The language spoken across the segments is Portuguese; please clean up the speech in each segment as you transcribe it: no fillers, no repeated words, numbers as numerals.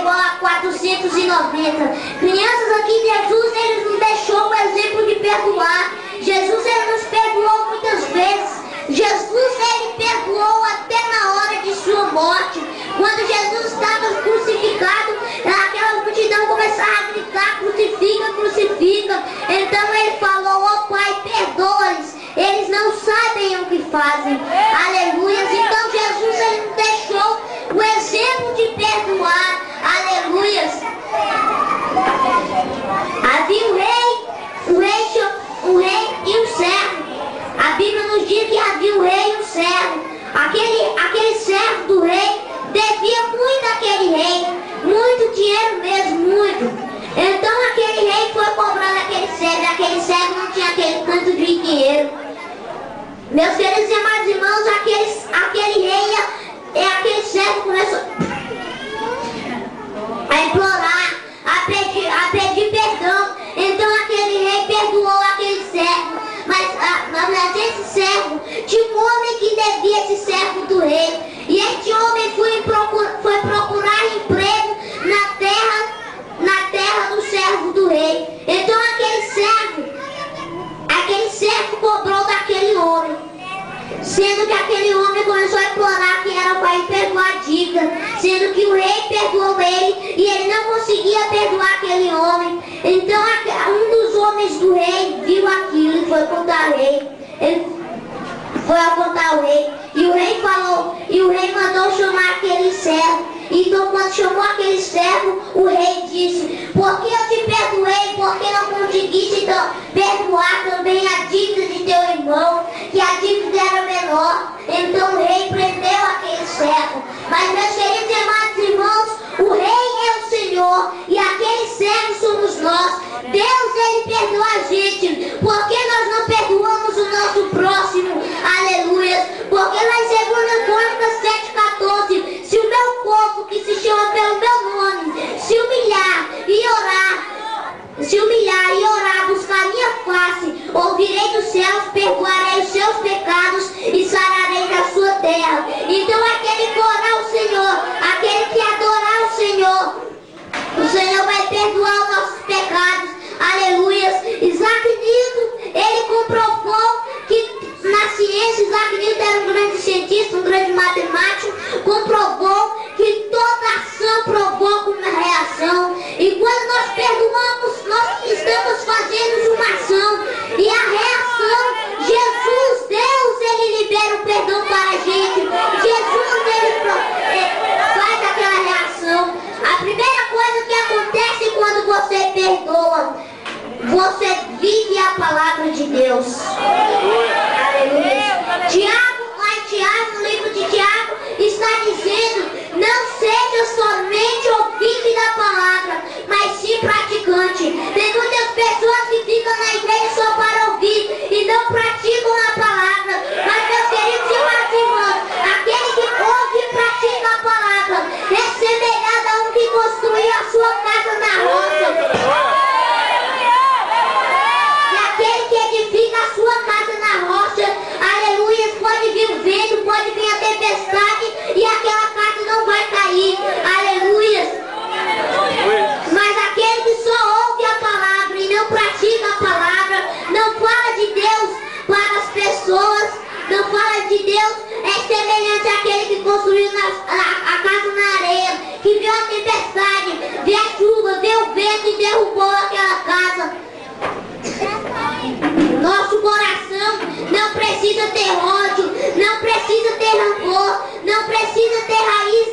igual a 490. Crianças aqui, Jesus, ele nos deixou o exemplo de perdoar. Jesus, ele nos perdoou muitas vezes. Jesus, ele perdoou até na hora de sua morte. Quando Jesus estava crucificado, aquela multidão começava a gritar: crucifica, crucifica. Então ele falou: ó Pai, perdoa-lhes, eles não sabem o que fazem. Aleluia. Então Jesus, ele nos deixou o exemplo de perdoar. Aleluia. Havia o rei e o servo. A Bíblia nos diz que havia o rei e o servo. Aquele servo do rei devia muito àquele rei, muito dinheiro mesmo, muito. Então aquele rei foi cobrando aquele servo não tinha aquele tanto de dinheiro. Meus queridos e amados irmãos, aquele rei aquele servo começou a implorar, a pedir perdão. Então aquele rei perdoou aquele servo. Mas na verdade esse servo tinha um homem que devia esse servo do rei. E este homem foi procurar emprego na terra do servo do rei. Então aquele servo cobrou daquele homem. Sendo que aquele homem começou a implorar que era para perdoar a dívida. Sendo que o rei perdoou ele e ele não conseguia perdoar aquele homem. Então um dos homens do rei viu aquilo e foi contar ao rei. Ele foi apontar o rei. E o rei falou, e o rei mandou chamar aquele servo. Então quando chamou aquele servo, o rei disse: porque eu te perdoei, porque não conseguiste perdoar também a dívida de teu irmão, que a dívida era menor. Então o rei prendeu aquele servo. Mas meus queridos e amados irmãos, o rei é o Senhor e aquele servo somos nós. Deus, ele perdoa a gente. Porque nós não perdoamos o nosso próximo? Aleluia. Porque lá em 2 Crônicas 7,14, se o meu povo que se chama pelo meu nome se humilhar e orar, buscar minha face, ouvirei dos céus, perdoarei os seus pecados e sararei da sua terra. Então aquele que orar o Senhor, aquele que adorar o Senhor vai perdoar os nossos pecados. Aleluia. Isaac Newton, ele comprovou que na ciência, Isaac Newton era um grande cientista, um grande matemático, comprovou que toda ação provoca uma reação. E quando nós perdoamos, nós estamos fazendo uma ação. E a reação, Jesus, Deus, ele libera o perdão para a gente. Jesus, ele faz aquela reação. A primeira coisa que acontece quando você perdoa, você vive a palavra de Deus. Aleluia. Tiago, no livro de Tiago, está dizendo: não seja somente ouvinte da palavra, mas sim praticante. Tem muitas pessoas que ficam na igreja só para ouvir e não praticam a palavra. Mas, meus queridos irmãos, aquele que ouve e pratica a palavra é semelhante a um que construiu a sua casa na rocha. A sua casa na rocha, aleluia, pode vir o vento, pode vir a tempestade e aquela casa não vai cair, aleluia. Mas aquele que só ouve a palavra e não pratica a palavra, não fala de Deus para as pessoas, não fala de Deus, é semelhante àquele que construiu a casa na areia, que viu a tempestade, viu a chuva, viu o vento e derrubou aquela casa. Nosso coração não precisa ter ódio, não precisa ter rancor, não precisa ter raiz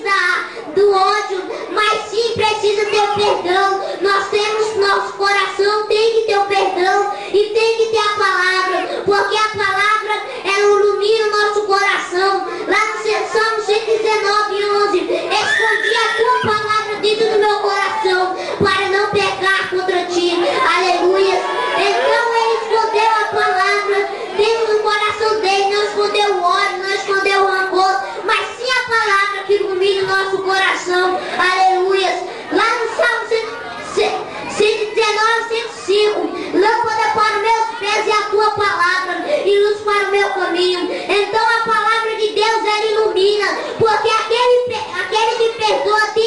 do ódio, mas sim precisa ter o perdão. Nosso coração tem que ter o perdão e tem que ter a palavra, porque a palavra, ela ilumina o nosso coração. Lá no Salmo 119:11, escondi a tua palavra dentro do meu coração para não pecar contra ti. Aleluia. Então ele escondeu a palavra dentro do coração dele, não escondeu o ódio, não escondeu o rancor, mas sim a palavra que ilumina o nosso coração. Aleluia. Lá no Salmo 119:105, lâmpada para os meus pés é a tua palavra e luz para o meu caminho. Então a palavra de Deus, ela ilumina, porque aquele que perdoa tem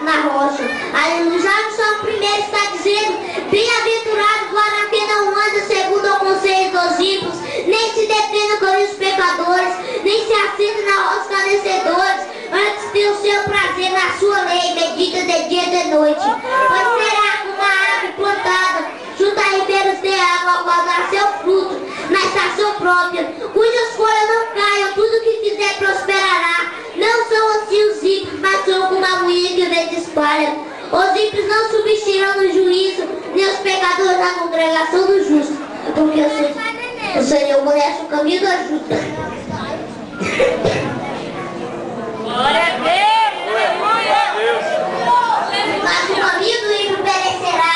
na rocha. Aleluia. Já no Salmo 1 está dizendo: bem-aventurado o varão que não anda segundo o conselho dos ímpios, nem se detém no caminho dos pecadores, nem se assenta na roda dos escarnecedores, antes tem o seu prazer na sua lei, medita de dia e de noite. Pois será como uma árvore plantada junto a ribeiros de água, ao qual dá seu fruto na estação própria, cujas folhas não caiam, tudo que fizer prosperará. Não são assim os ímpios, mas são como a moinha que vem espalha. Os ímpios não subsistirão no juízo, nem os pecadores na congregação do justo, porque o Senhor conhece o caminho da justa. Glória a Deus! Mas o caminho do ímpio perecerá.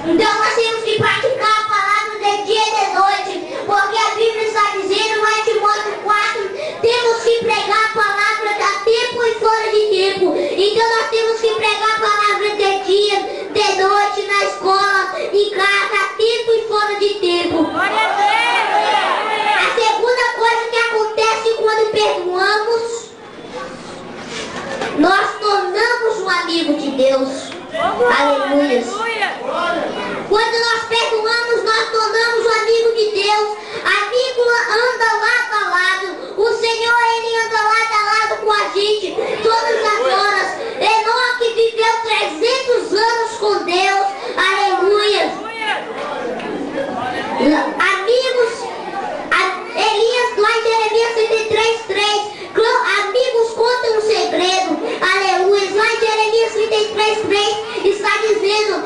Então nós temos que praticar a palavra de dia e de noite, porque a Bíblia está dizendo lá em Timóteo 4, temos que pregar a palavra a tempo e fora de tempo. Então nós temos que pregar a palavra de dia, de noite, na escola, em casa, a tempo e fora de tempo. Glória a Deus! A segunda coisa que acontece quando perdoamos, nós tornamos um amigo de Deus. Aleluia. Quando nós perdoamos, nós tornamos um amigo de Deus. Amigo anda lado a lado. O Senhor, Ele anda lado a lado com a gente todas as horas. Enoque viveu 300 anos com Deus. Aleluia. Amigos, Elias, lá em Jeremias 33:3, amigos contam um segredo. Aleluia. Lá em Jeremias 33:3 está dizendo: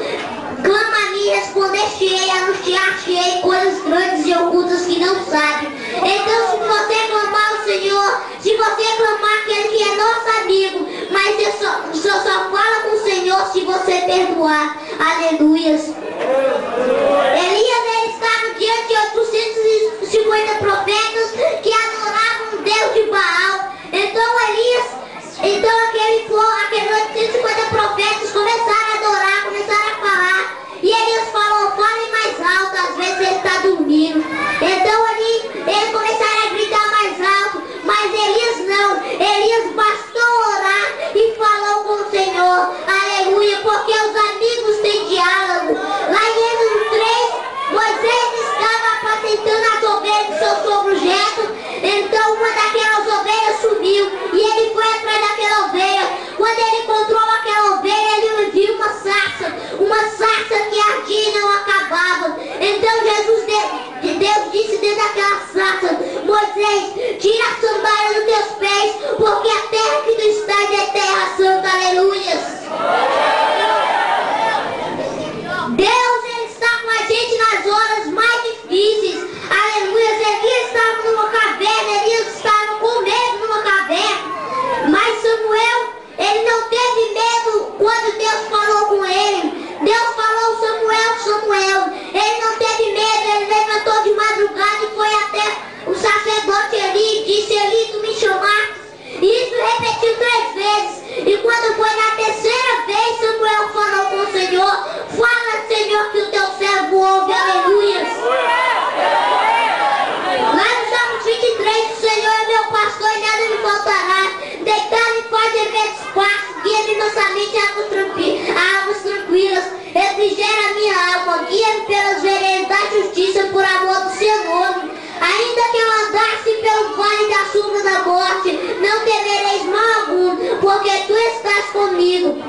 clama a mim, responder-te-ei, anunciar-te-ei coisas grandes e ocultas que não sabe. Então, se você clamar ao Senhor, se você clamar aquele que é nosso amigo, mas você só fala com o Senhor se você perdoar. Aleluia. Elias, ele estava diante de 850 profetas que adoravam o Deus de Baal. Então aqueles 850 profetas começaram a adorar, começaram a falar. E Elias falou: fale mais alto, às vezes ele está dormindo. Então eles começaram a gritar mais alto, mas Elias não. Elias bastou orar e falou com o Senhor. Aleluia, porque os amigos têm diálogo. Lá em Êxodo 3, Moisés estava apacentando as ovelhas do seu sogro Jetro. Então uma daquelas ovelhas subiu e ele foi atrás daquela ovelha. Quando ele encontrou aquela ovelha, ele viu uma sarça que ardia e não acabava. Então Deus disse dentro daquela sarça: Moisés, tira a sandália dos teus pés, porque a terra que tu estás é terra santa. Aleluia. Deus, Ele está com a gente nas horas mais difíceis. Aleluia. Elias estava numa caverna, Elias estava com medo numa caverna. Mas Samuel, ele não teve medo quando Deus falou com ele. Deus falou: Samuel. Ele não teve medo, ele levantou de madrugada e foi até o sacerdote Eli e disse: Eli, tu me chamaste. E isso repetiu 3 vezes. E quando foi na terceira vez, Samuel falou com o Senhor: fala, Senhor, que o teu servo ouve. Aleluia. Lá no Salmo 23, o Senhor é meu pastor e nada me faltará. Deitar-me faz dever espaço, guia-me mansamente a águas tranquilas. Refrigera a minha alma, guia-me pelas veredas da justiça por amor do seu nome. Ainda que eu andasse pelo vale da sombra da morte, não temereis mal algum, porque tu estás comigo.